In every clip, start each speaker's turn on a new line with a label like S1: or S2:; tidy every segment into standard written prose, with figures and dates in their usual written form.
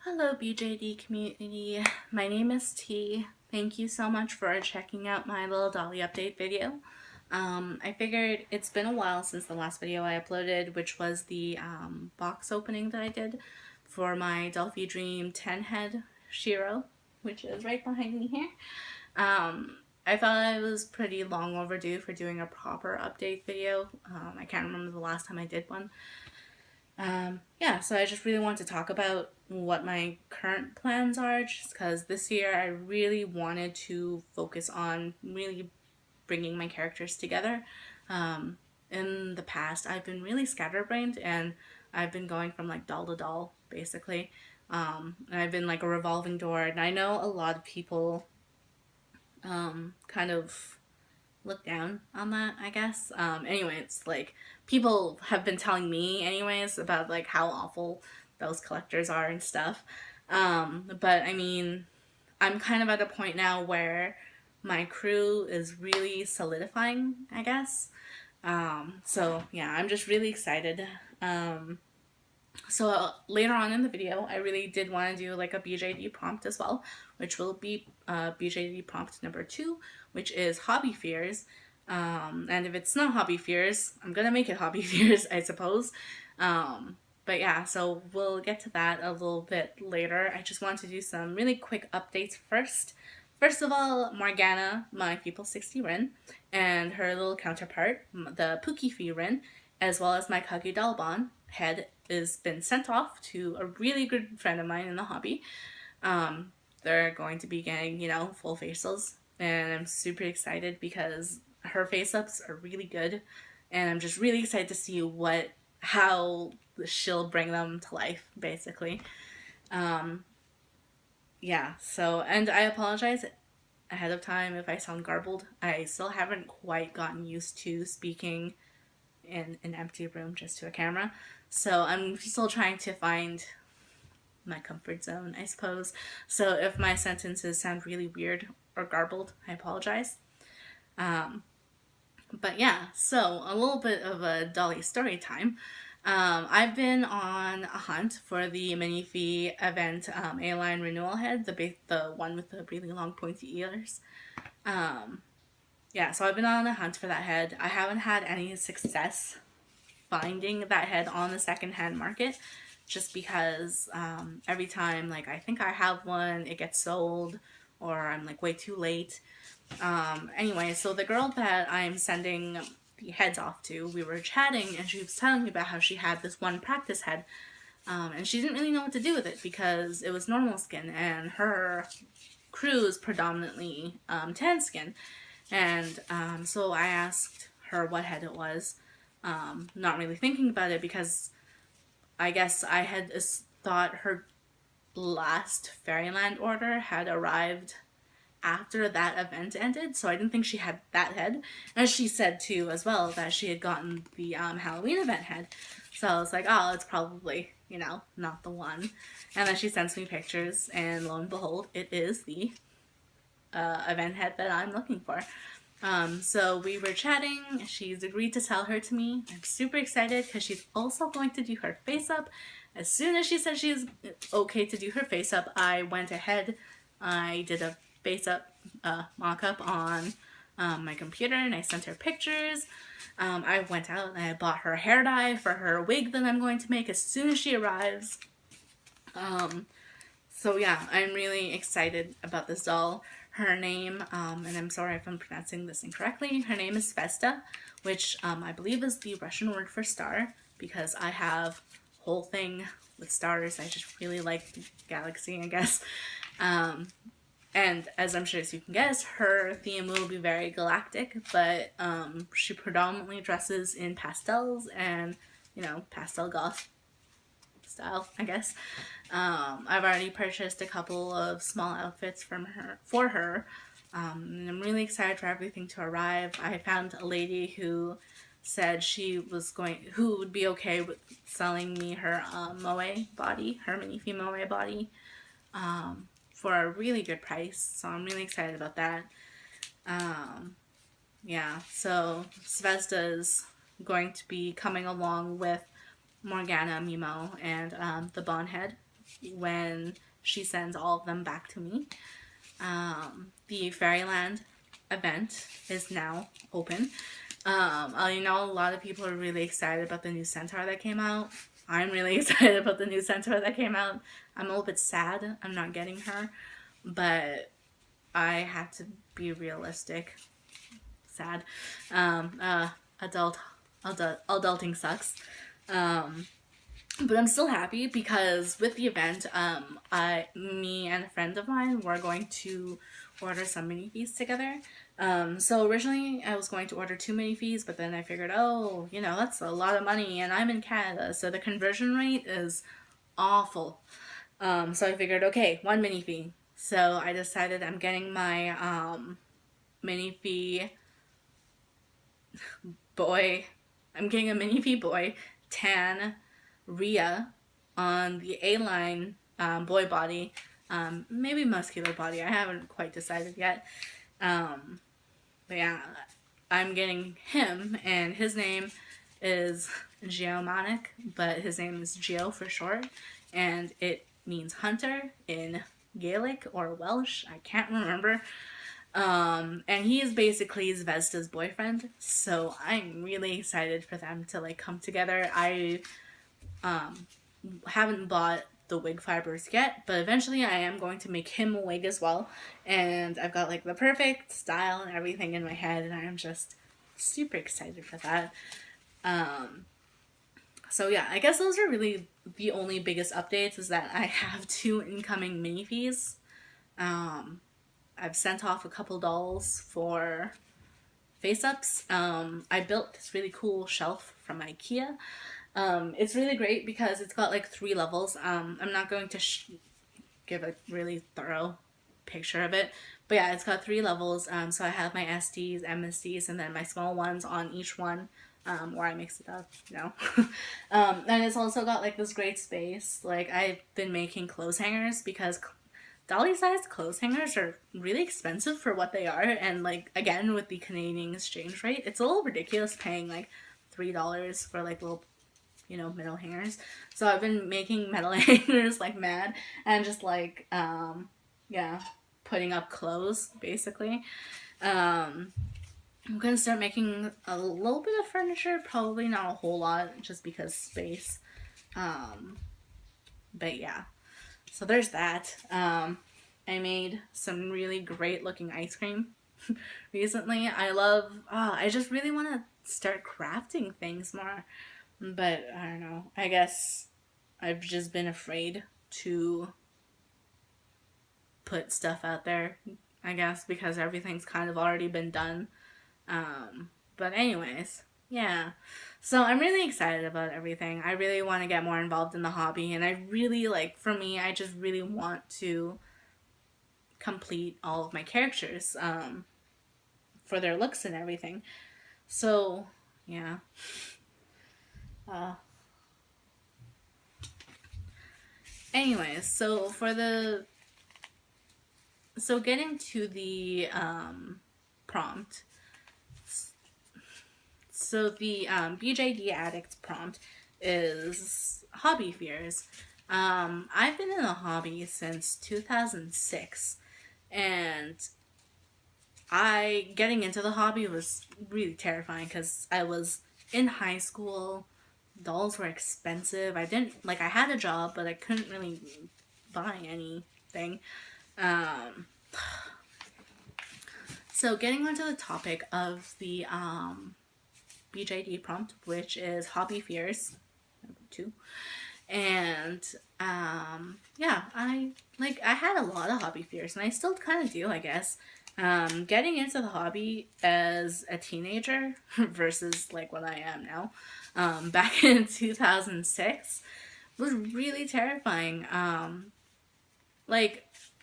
S1: Hello BJD community, my name is T. Thank you so much for checking out my little Dolly update video. I figured it's been a while since the last video I uploaded, which was the box opening that I did for my Dolphy Dream 10 head Shiro, which is right behind me here. I thought I was pretty long overdue for doing a proper update video. I can't remember the last time I did one. Yeah, so I just really want to talk about what my current plans are, just because this year I really wanted to focus on really bringing my characters together. In the past, I've been really scatterbrained and I've been going from like doll to doll, basically. And I've been like a revolving door, and I know a lot of people kind of look down on that, I guess. Anyway, it's like people have been telling me anyways about like how awful those collectors are and stuff. But I mean, I'm kind of at a point now where my crew is really solidifying, I guess. So yeah, I'm just really excited. So later on in the video, I really did want to do like a BJD prompt as well, which will be BJD prompt number 2, which is hobby fears. And if it's not hobby fears, I'm gonna make it hobby fears, I suppose. But yeah, so we'll get to that a little bit later. I just want to do some really quick updates first. First of all, Morgana, my People 60 Rin, and her little counterpart, the Pookie Rin, as well as my Kagi Dalbon head, has been sent off to a really good friend of mine in the hobby. They're going to be getting, full facials, and I'm super excited because her face ups are really good, and I'm just really excited to see how she'll bring them to life, basically. Yeah, so, and I apologize ahead of time if I sound garbled. I still haven't quite gotten used to speaking in an empty room just to a camera, so I'm still trying to find my comfort zone, I suppose. So if my sentences sound really weird or garbled, I apologize. But yeah, so a little bit of a Dolly story time. I've been on a hunt for the mini fee event A-line renewal head, the one with the really long pointy ears. Yeah, so I've been on a hunt for that head. I haven't had any success finding that head on the secondhand market, just because every time like I think I have one, it gets sold, or I'm like way too late. Anyway, so the girl that I'm sending the heads off to, we were chatting and she was telling me about how she had this one practice head, and she didn't really know what to do with it because it was normal skin and her crew is predominantly tan skin. And so I asked her what head it was, not really thinking about it because I guess I had thought her last Fairyland order had arrived after that event ended, so I didn't think she had that head. And she said too as well that she had gotten the Halloween event head, so I was like, oh, it's probably not the one. And then she sends me pictures, and lo and behold, it is the event head that I'm looking for. So we were chatting. She's agreed to sell her to me. I'm super excited because she's also going to do her face up. As soon as she said she's okay to do her face up, I went ahead. I did a face up mock up on my computer, and I sent her pictures. I went out and I bought her hair dye for her wig that I'm going to make as soon as she arrives. So yeah, I'm really excited about this doll. Her name, and I'm sorry if I'm pronouncing this incorrectly, her name is Vesta, which I believe is the Russian word for star, because I have a whole thing with stars. I just really like the galaxy, I guess. And as I'm sure as you can guess, her theme will be very galactic, but she predominantly dresses in pastels and, pastel goth style, I guess. I've already purchased a couple of small outfits for her. And I'm really excited for everything to arrive. I found a lady who said who would be okay with selling me her moe body, her minifee moe body, for a really good price. So I'm really excited about that. Yeah, so Svezda is going to be coming along with Morgana, Mimo, and the Bondhead when she sends all of them back to me. The Fairyland event is now open. I know a lot of people are really excited about the new Centaur that came out. I'm really excited about the new Centaur that came out. I'm a little bit sad I'm not getting her, but I had to be realistic. Sad. Adulting sucks. But I'm still happy because with the event, me and a friend of mine were going to order some mini fees together. So originally I was going to order 2 mini fees, but then I figured, oh, that's a lot of money, and I'm in Canada, so the conversion rate is awful. So I figured, okay, 1 mini fee. So I decided I'm getting my mini fee boy. I'm getting a mini fee boy tan Rhea on the A-line boy body, maybe muscular body. I haven't quite decided yet. But yeah, I'm getting him, and his name is Geomonic, but his name is Geo for short, and it means hunter in Gaelic or Welsh. I can't remember. And he is basically Zvesta's boyfriend, so I'm really excited for them to come together. I haven't bought the wig fibers yet, but eventually I am going to make him a wig as well, and I've got the perfect style and everything in my head, and I'm just super excited for that. So yeah, I guess those are really the only biggest updates, is that I have 2 incoming mini fees. I've sent off a couple dolls for face-ups. I built this really cool shelf from IKEA. It's really great because it's got 3 levels. I'm not going to give a really thorough picture of it, but yeah, it's got 3 levels. So I have my SDs, MSDs, and then my small ones on each one, where I mix it up, and it's also got this great space. I've been making clothes hangers because Dolly-sized clothes hangers are really expensive for what they are, and again, with the Canadian exchange rate, it's a little ridiculous paying $3 for little metal hangers. So I've been making metal hangers like mad, and just putting up clothes basically. I'm gonna start making a little bit of furniture, probably not a whole lot, just because space. But yeah, so there's that. I made some really great looking ice cream recently. I just really want to start crafting things more. But I don't know. I guess I've just been afraid to put stuff out there, I guess, because everything's kind of already been done. But anyways, yeah. So I'm really excited about everything. I really want to get more involved in the hobby, and I really, for me, I just really want to complete all of my characters for their looks and everything. So, yeah. Anyways, so getting to the prompt. So the BJD Addicts Prompt is hobby fears. I've been in the hobby since 2006, and getting into the hobby was really terrifying because I was in high school. Dolls were expensive. I had a job, but I couldn't really buy anything. So getting onto the topic of the BJD prompt, which is hobby fears, number 2. And yeah, I had a lot of hobby fears, and I still kind of do, I guess. Getting into the hobby as a teenager versus what I am now, back in 2006 was really terrifying. I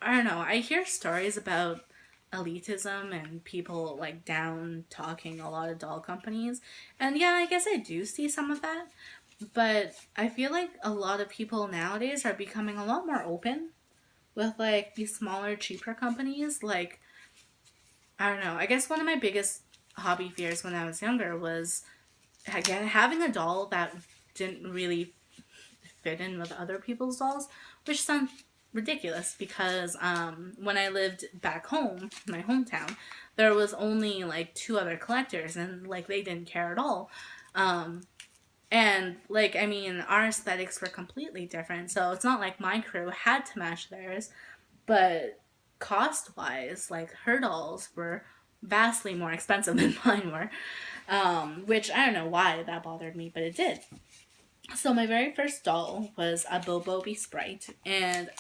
S1: don't know, I hear stories about elitism and people down talking a lot of doll companies, and yeah, I guess I do see some of that, but I feel a lot of people nowadays are becoming a lot more open with these smaller, cheaper companies. I don't know, I guess one of my biggest hobby fears when I was younger was having a doll that didn't really fit in with other people's dolls, which sounds ridiculous because when I lived back home, my hometown, there was only like two other collectors, and like they didn't care at all. And like, I mean, our aesthetics were completely different, so it's not like my crew had to match theirs, but cost wise, like her dolls were vastly more expensive than mine were. Which I don't know why that bothered me, but it did. So my very first doll was a Bobobi Sprite, and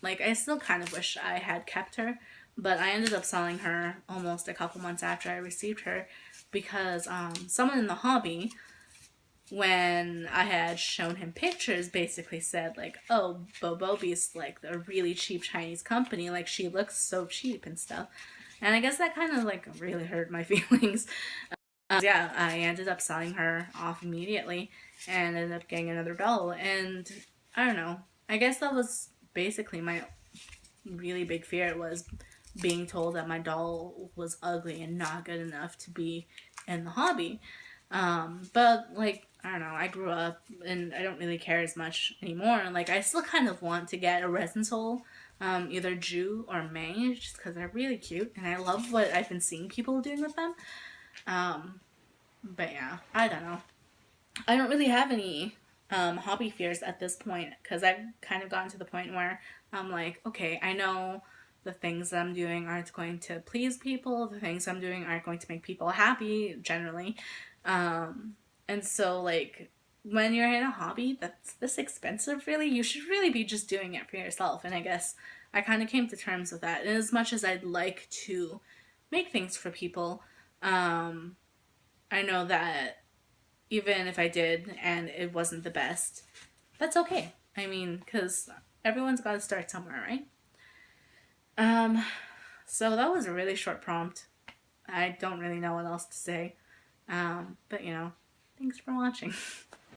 S1: like I still kind of wish I had kept her, but I ended up selling her almost a couple months after I received her because someone in the hobby, when I had shown him pictures, basically said like, "Oh, Bobobi's like a really cheap Chinese company. Like she looks so cheap and stuff." And I guess that kind of like really hurt my feelings. Yeah, I ended up selling her off immediately and ended up getting another doll. And I don't know. I guess that was basically my really big fear, was being told that my doll was ugly and not good enough to be in the hobby. But like, I don't know, I grew up and I don't really care as much anymore. Like, I still kind of want to get a resin soul, either Jew or May, just because they're really cute and I love what I've been seeing people doing with them. But yeah, I don't know. I don't really have any hobby fears at this point because I've kind of gotten to the point where I'm like, okay, I know the things that I'm doing aren't going to please people. The things I'm doing aren't going to make people happy generally. And so, like, when you're in a hobby that's this expensive, really, you should really be just doing it for yourself. And I guess I kind of came to terms with that. And as much as I'd like to make things for people, I know that even if I did and it wasn't the best, that's okay. I mean, because everyone's got to start somewhere, right? Um, so that was a really short prompt. I don't really know what else to say. But thanks for watching.